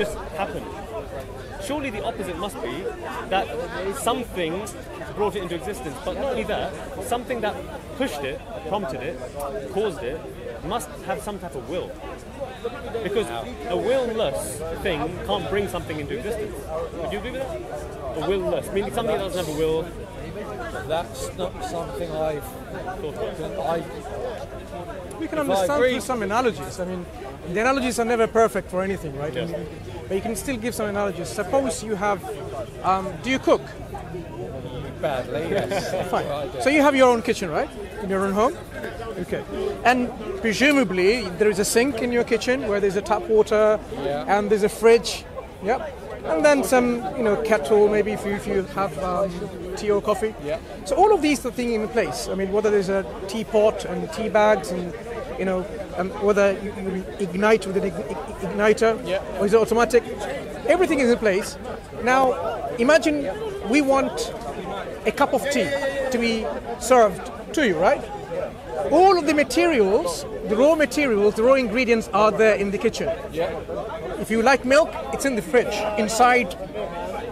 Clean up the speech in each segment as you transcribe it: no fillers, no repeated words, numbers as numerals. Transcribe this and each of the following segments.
just happened. Surely the opposite must be that something brought it into existence, but not only that, something that pushed it, prompted it, caused it, must have some type of will. Because a will-less thing can't bring something into existence. Would you agree with that? A will-less, meaning something that doesn't have a will. That's not something I've thought about. We can understand through some analogies. I mean, the analogies are never perfect for anything, right? Yes. But you can still give some analogies. Suppose you have, do you cook? Badly, yes. Fine. So you have your own kitchen, right? In your own home? Okay. And presumably there is a sink in your kitchen where there's a tap water and there's a fridge. Yep. And then some, kettle, maybe if you have tea or coffee. Yeah. So all of these are things in place. I mean, whether there's a teapot and tea bags and, whether you ignite with an igniter or is it automatic, everything is in place. Now, imagine we want a cup of tea to be served to you, right? All of the materials, the raw materials, the raw ingredients are there in the kitchen. Yeah. If you like milk, it's in the fridge. Inside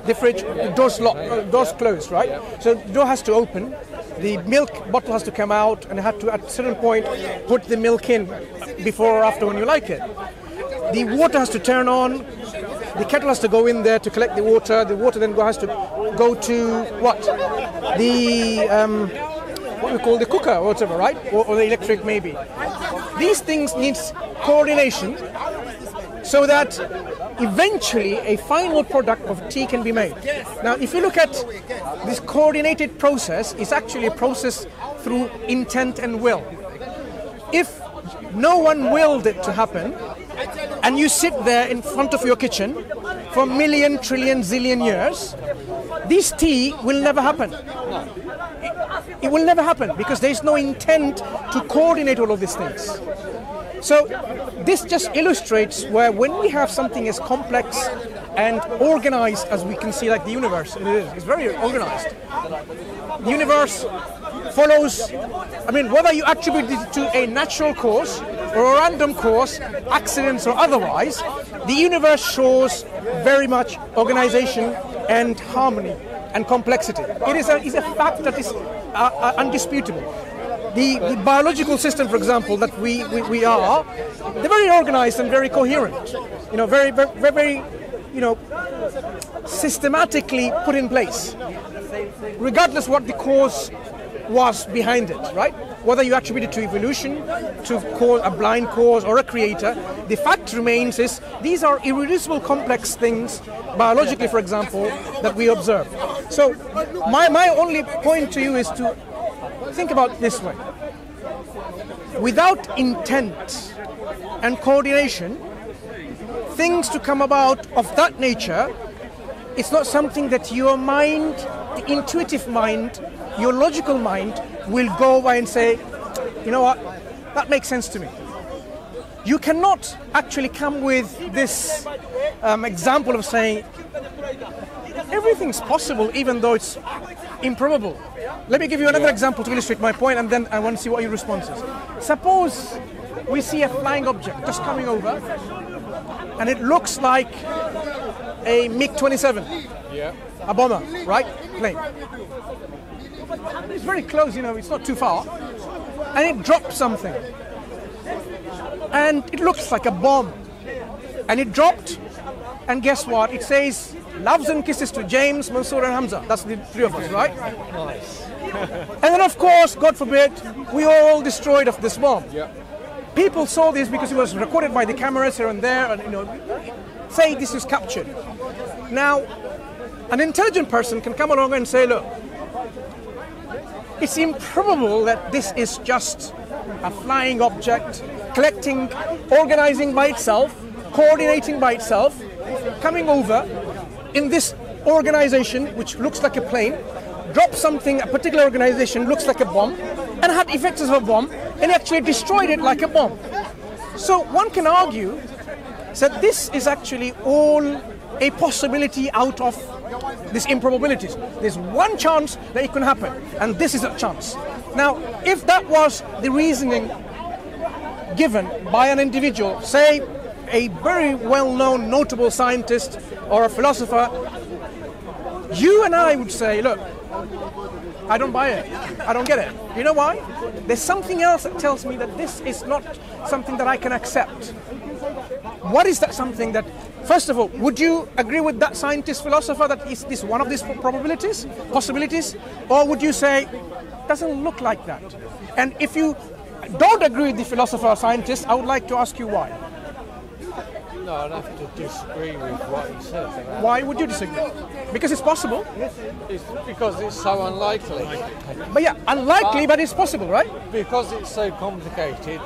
the fridge, the door's closed, right? Yeah. So the door has to open, the milk bottle has to come out, and you have to, at a certain point, put the milk in before or after when you like it. The water has to turn on, the kettle has to go in there to collect the water then has to go to what? What we call the cooker or whatever, right? Or the electric maybe. These things need coordination so that eventually a final product of tea can be made. Now, if you look at this coordinated process, it's actually a process through intent and will. If no one willed it to happen, and you sit there in front of your kitchen for a million, trillion, zillion years, this tea will never happen. It will never happen because there's no intent to coordinate all of these things. So this just illustrates where when we have something as complex and organized as we can see, like the universe, it's very organized. The universe follows, whether you attribute it to a natural cause or a random cause, accidents or otherwise, the universe shows very much organization and harmony and complexity. It is a fact that is undisputable. The biological system, for example, that we are, they're very organized and very coherent. Very systematically put in place, regardless what the cause was behind it, right? Whether you attribute it to evolution, to cause a blind cause or a creator, the fact remains is these are irreducible complex things, biologically, for example, that we observe. So my only point to you is to think about it this way. Without intent and coordination, things to come about of that nature, it's not something that your mind, the intuitive mind, your logical mind will go by and say, you know what, that makes sense to me. You cannot actually come with this example of saying everything's possible even though it's improbable. Let me give you another example to illustrate my point, and then I want to see what your response is. Suppose we see a flying object just coming over and it looks like a MiG-27, a bomber, right? Plane. It's very close, it's not too far. And it drops something. And it looks like a bomb. And it dropped, and guess what? It says, loves and kisses to James, Mansur and Hamza. That's the three of us, right? Nice. And then of course, God forbid, we are all destroyed of this bomb. Yeah. People saw this because it was recorded by the cameras here and there, and say this is captured. Now, an intelligent person can come along and say, look, it's improbable that this is just a flying object, collecting, organizing by itself, coordinating by itself, coming over in this organization, which looks like a plane, drop something, a particular organization looks like a bomb, and had effects of a bomb, and actually destroyed it like a bomb. So one can argue that this is actually all a possibility out of these improbabilities. There's one chance that it can happen, and this is a chance. Now, if that was the reasoning given by an individual, say a very well-known, notable scientist or a philosopher, you and I would say, look, I don't buy it. I don't get it. You know why? There's something else that tells me that this is not something that I can accept. What is that something that, first of all, would you agree with that scientist, philosopher, that is this one of these possibilities? Or would you say, doesn't look like that? And if you don't agree with the philosopher or scientist, I would like to ask you why. No, I'd have to disagree with what he says. Why would you disagree? Because it's possible. It's because it's so unlikely. But yeah, unlikely, but it's possible, right? Because it's so complicated.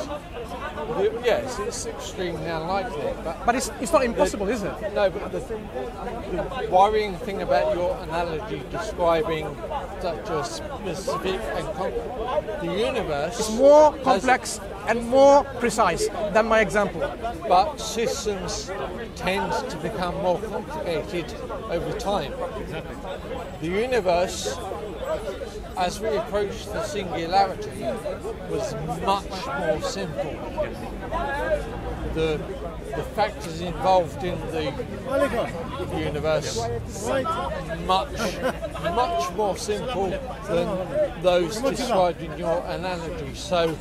Yes, it's extremely unlikely. But it's not impossible, is it? No, but the worrying thing about your analogy describing such a specific and the universe is more complex and more precise than my example. But systems tend to become more complicated over time. Exactly. The universe, as we approach the singularity, was much more simple. The factors involved in the universe much more simple than those described in your analogy. So,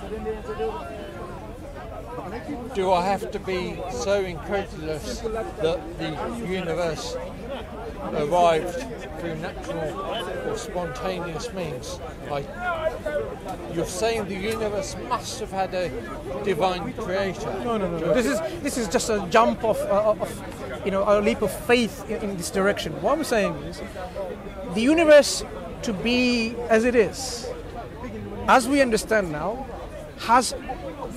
do I have to be so incredulous that the universe arrived through natural or spontaneous means? Like, you're saying the universe must have had a divine creator. No. This is just a jump of a leap of faith in this direction. What I'm saying is, the universe to be as it is, as we understand now, has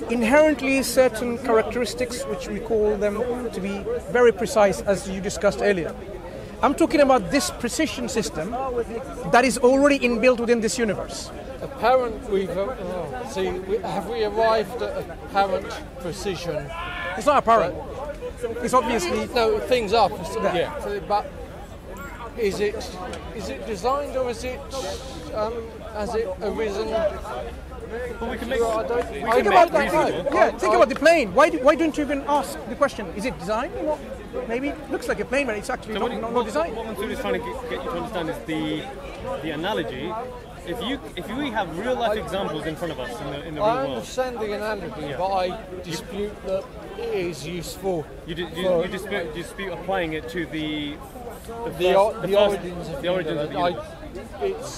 inherently certain characteristics which we call them to be very precise, as you discussed earlier. I'm talking about this precision system that is already inbuilt within this universe. Have we arrived at apparent precision? It's not apparent. It's obviously no. Things are precision. Yeah, but is it designed or is it has it arisen? Well, we can make. Think about that. Yeah, think about the plane. Why don't you even ask the question? Is it designed? Or maybe it looks like a plane, but it's actually not designed. What Mansur is trying to get you to understand is the analogy. If we have real life examples in front of us in the real world. I understand the analogy, but I dispute that it is useful. You dispute applying it to the origins of the universe.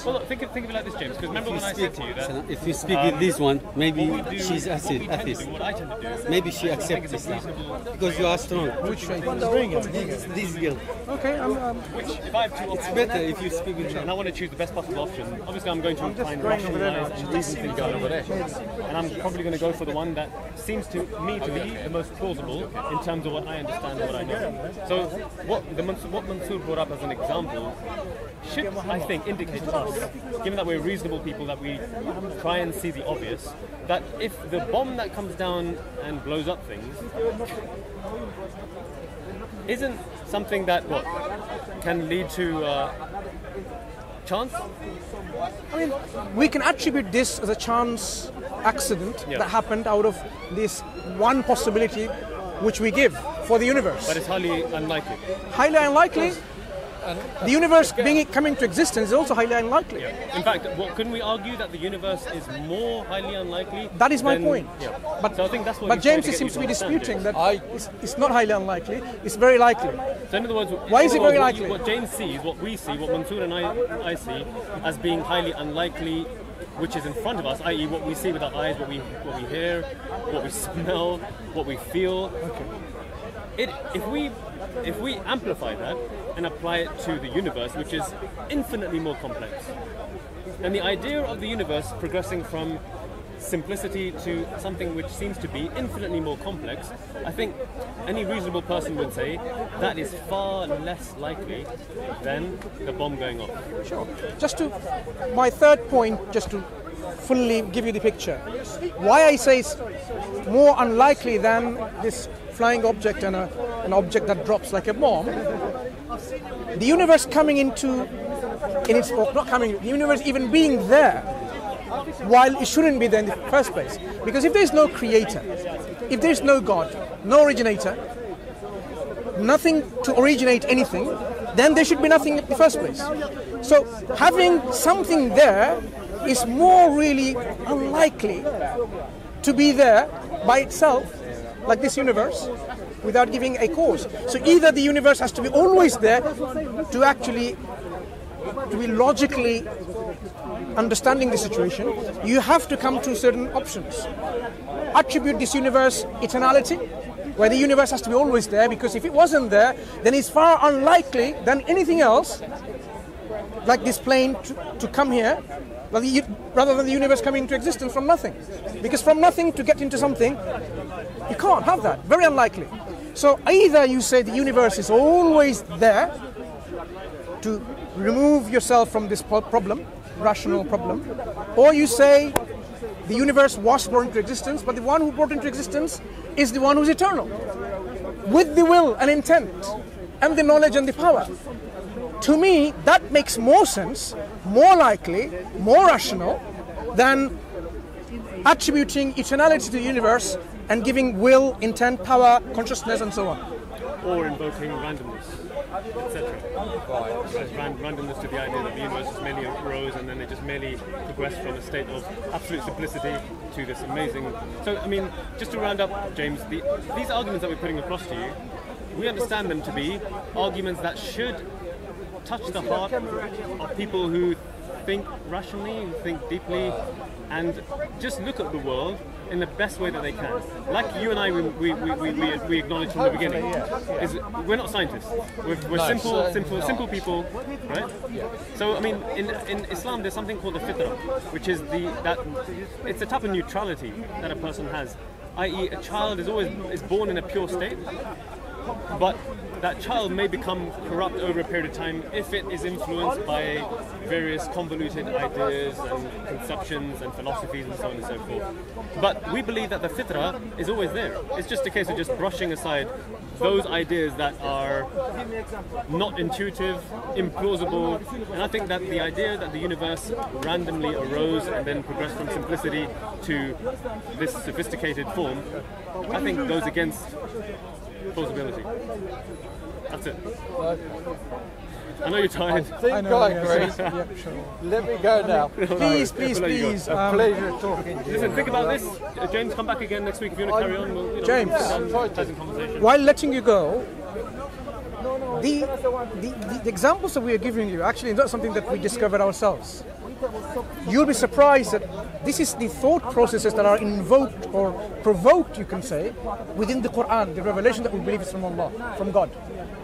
Well, look, think of it like this, James. Because remember when I said to you that if you speak with this one, maybe she's atheist. What I tend to do. Maybe she accepts Islam because you are strong. Which one is doing it? This girl. Okay, If I have to It's better if you speak with her. and I want to choose the best possible option. Obviously, I'm going to find rationalized and reasoned things over there, and I'm probably going to go for the one that seems to me to be the most plausible in terms of what I understand and what I know. So, what Mansur brought up as an example should, I think, indicate to us, given that we're reasonable people, that we try and see the obvious, that if the bomb that comes down and blows up things isn't something that can lead to chance. I mean, we can attribute this as a chance accident that happened out of this one possibility which we give for the universe. But it's highly unlikely. Highly unlikely. The universe coming to existence is also highly unlikely. Yeah. In fact, couldn't we argue that the universe is more highly unlikely? That is my point. Yeah. But, so I think that's what but James seems to be disputing that it's not highly unlikely, it's very likely. So in other words, why is it very likely? What James sees, what we see, what Mansur and I see as being highly unlikely, which is in front of us, i.e. what we see with our eyes, what we hear, what we smell, what we feel. Okay. If we amplify that and apply it to the universe, which is infinitely more complex, and the idea of the universe progressing from simplicity to something which seems to be infinitely more complex, I think any reasonable person would say that is far less likely than the bomb going off. Sure. My third point, just to fully give you the picture, why I say it's more unlikely than this flying object and an object that drops like a bomb. The universe the universe even being there, while it shouldn't be there in the first place. Because if there's no creator, if there's no God, no originator, nothing to originate anything, then there should be nothing in the first place. So having something there is more really unlikely to be there by itself, like this universe, without giving a cause. So either the universe has to be always there to actually to be logically understanding the situation, you have to come to certain options. Attribute this universe eternality, where the universe has to be always there, because if it wasn't there, then it's far unlikely than anything else, like this plane, to come here, rather than the universe coming into existence from nothing. Because from nothing to get into something, you can't have that. Very unlikely. So either you say the universe is always there to remove yourself from this problem, rational problem, or you say the universe was brought into existence, but the one who brought into existence is the one who's eternal, with the will and intent, and the knowledge and the power. To me, that makes more sense, more likely, more rational, than attributing eternality to the universe and giving will, intent, power, consciousness, and so on. Or invoking randomness, etc. Randomness to the idea that the universe just merely arose and then it just merely progressed from a state of absolute simplicity to this amazing... So, I mean, just to round up, James, these arguments that we're putting across to you, we understand them to be arguments that should touch the heart of people who think rationally, who think deeply, and just look at the world in the best way that they can. Like you and I, we acknowledged from the beginning, is we're not scientists. We're simple people, right? So I mean, in Islam, there's something called the fitrah, which is it's a type of neutrality that a person has. I.e., a child is born in a pure state, but that child may become corrupt over a period of time if it is influenced by various convoluted ideas and conceptions and philosophies and so on and so forth. But we believe that the fitrah is always there. It's just a case of just brushing aside those ideas that are not intuitive, implausible, and I think that the idea that the universe randomly arose and then progressed from simplicity to this sophisticated form, I think goes against plausibility. That's it. I know you're tired. I think I agree. Let me go now. Please. A pleasure talking to you. Listen, think about this. James, come back again next week if you want to carry on. We'll, James, pleasant conversation. while letting you go, the examples that we are giving you actually is not something that we discovered ourselves. You'll be surprised that this is the thought processes that are invoked or provoked, you can say, within the Quran, the revelation that we believe is from Allah, from God.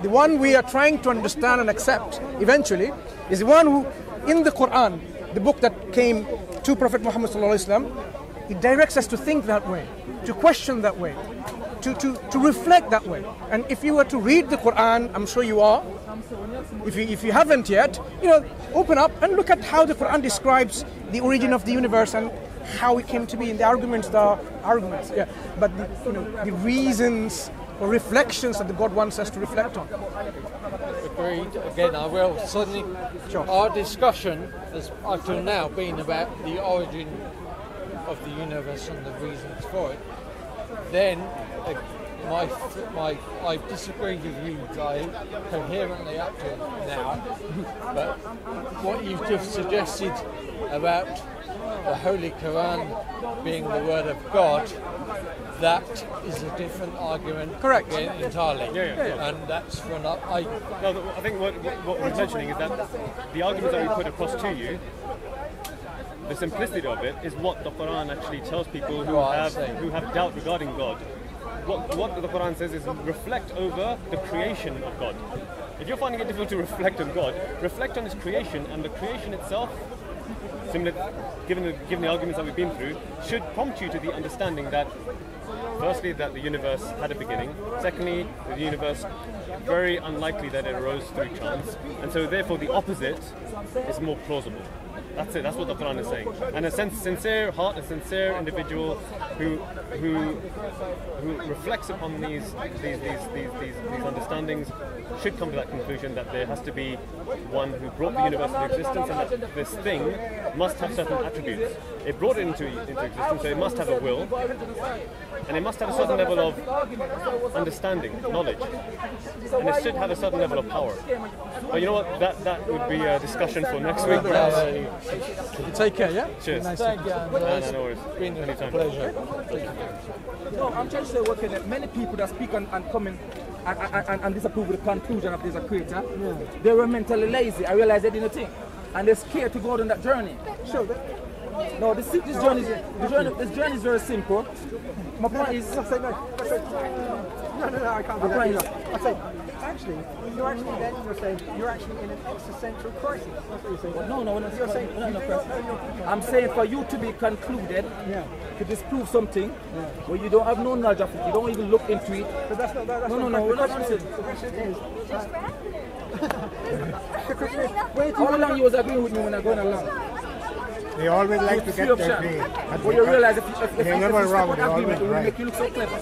The one we are trying to understand and accept eventually is the one who, in the Quran, the book that came to Prophet Muhammad ﷺ, it directs us to think that way, to question that way, to reflect that way. And if you were to read the Quran, I'm sure you are, if you haven't yet, open up and look at how the Quran describes the origin of the universe and how it came to be. And the arguments are arguments, but the reasons or reflections that the God wants us to reflect on. Agreed. Again, I will. Suddenly, our discussion has up till now been about the origin of the universe and the reasons for it. Then, I disagree with you, Guy, coherently up to now. But what you've just suggested about the Holy Quran being the Word of God, that is a different argument. Correct. Again, entirely. Yeah. And that's for not. I think what we're mentioning is that the argument that we put across to you, the simplicity of it, is what the Quran actually tells people who have doubt regarding God. What the Quran says is reflect over the creation of God. If you're finding it difficult to reflect on God, reflect on His creation, and the creation itself, given the arguments that we've been through, should prompt you to the understanding that, firstly, that the universe had a beginning. Secondly, the universe, very unlikely that it arose through chance, and so therefore the opposite is more plausible. That's it. That's what the Quran is saying. And a sincere heart, a sincere individual who reflects upon these understandings should come to that conclusion that there has to be one who brought the universe into existence, and that this thing must have certain attributes. It brought it into existence, so it must have a will, and it must must have a certain level of understanding, knowledge, and it should have a certain level of power. But you know what? That would be a discussion for next week. Take care, yeah? Cheers. Nice Thank you, No, Andres. no worries. Been a Anytime. pleasure. No, I'm trying to say what can many people that speak and come in and disapprove with the conclusion of there's a creator, they were mentally lazy. I realize they didn't think. And they're scared to go on that journey. Sure. No, this journey is very simple. My point is No, I can't do that. I say, actually, you're saying you're actually in an existential crisis. That's what you're saying. no, You're saying I'm saying for you to be concluded, to disprove something where you don't have no knowledge of it, you don't even look into it. But that's not. That's No, not we're not the answering. question is. How long you was agreeing with me when I going along? They always like to Free get of their charge. pay. Well, you realize if you They're never step wrong, on they're agreement, always it will right. make you look so clever.